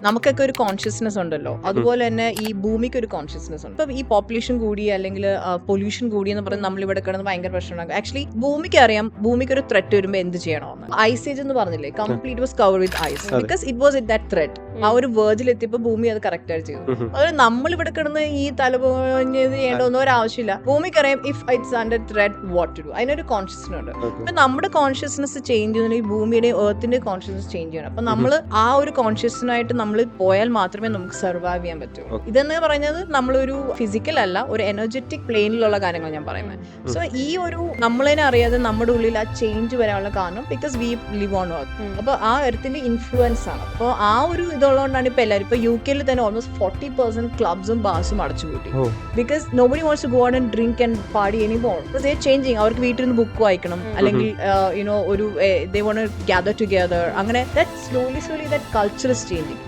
നമുക്കൊക്കെ ഒരു കോൺഷ്യസ്നെസ് ഉണ്ടല്ലോ, അതുപോലെ തന്നെ ഈ ഭൂമിക്ക് ഒരു കോൺഷ്യസ്നെസ് ഉണ്ട്. ഇപ്പൊ ഈ പോപ്പുലേഷൻ കൂടി അല്ലെങ്കിൽ പൊല്യൂഷൻ കൂടി എന്ന് പറഞ്ഞ് നമ്മൾ ഇവിടെ കിടന്ന് ഭയങ്കര പ്രശ്നമുണ്ടാകും. ആക്ച്വലി ഭൂമിക്ക് അറിയാം ഭൂമിക്ക് ഒരു ത്രെറ്റ് വരുമ്പോൾ എന്ത് ചെയ്യണമെന്ന്. ഐസ് ഏജ് എന്ന് പറഞ്ഞില്ലേ, complete was cover with ice because it was it that threat. ആ ഒരു വേർജിൽ എത്തിയപ്പോൾ ഭൂമി അത് കറക്റ്റ് ആയിട്ട് ചെയ്തു. അതുപോലെ നമ്മൾ ഇവിടെ കിടന്ന് ഈ തലപോഞ്ഞത് ചെയ്യേണ്ടതൊന്നും ഒരു ആവശ്യമില്ല. ഭൂമിക്കറിയാം if it's under threat what to do. അതിനൊരു കോൺഷ്യസ്നെസ് ഉണ്ട്. അപ്പൊ നമ്മുടെ കോൺഷ്യസ്നെസ് ചേഞ്ച് ചെയ്യുന്ന ഈ ഭൂമിയുടെ എർത്തിന്റെ കോൺഷ്യസ്നെസ് ചേഞ്ച് ചെയ്യണം. അപ്പൊ നമ്മൾ ആ ഒരു കോൺഷ്യസ്നായിട്ട് നമ്മൾ പോയാൽ മാത്രമേ നമുക്ക് സർവൈവ് ചെയ്യാൻ പറ്റൂ. ഇതെന്ന് പറയുന്നത് നമ്മളൊരു ഫിസിക്കൽ അല്ല, ഒരു എനർജറ്റിക് പ്ലെയിനിലുള്ള കാര്യങ്ങൾ ഞാൻ പറയുന്നത്. സോ ഈ ഒരു നമ്മളതിനെ അറിയാതെ നമ്മുടെ ഉള്ളിൽ ആ ചേഞ്ച് വരാനുള്ള കാരണം because we live on earth. അപ്പൊ ആ എർത്തിന്റെ ഇൻഫ്ലുവൻസ് ആണ്. അപ്പോൾ ആ ഒരു ഇതുള്ളതുകൊണ്ടാണ് ഇപ്പൊ എല്ലാവരും ഇപ്പൊ യുകെയിൽ തന്നെ ഓൾമോസ്റ്റ് 40% ക്ലബ്സും ബാർസും അടച്ചുപൂട്ടി. Because nobody wants to go out and drink and party anymore. Because they changing. അവർക്ക് വീട്ടിൽ നിന്ന് ബുക്ക് വായിക്കണം, അല്ലെങ്കിൽ യുനോ ഒരു they want to gather together. അങ്ങനെ that slowly that culture is changing.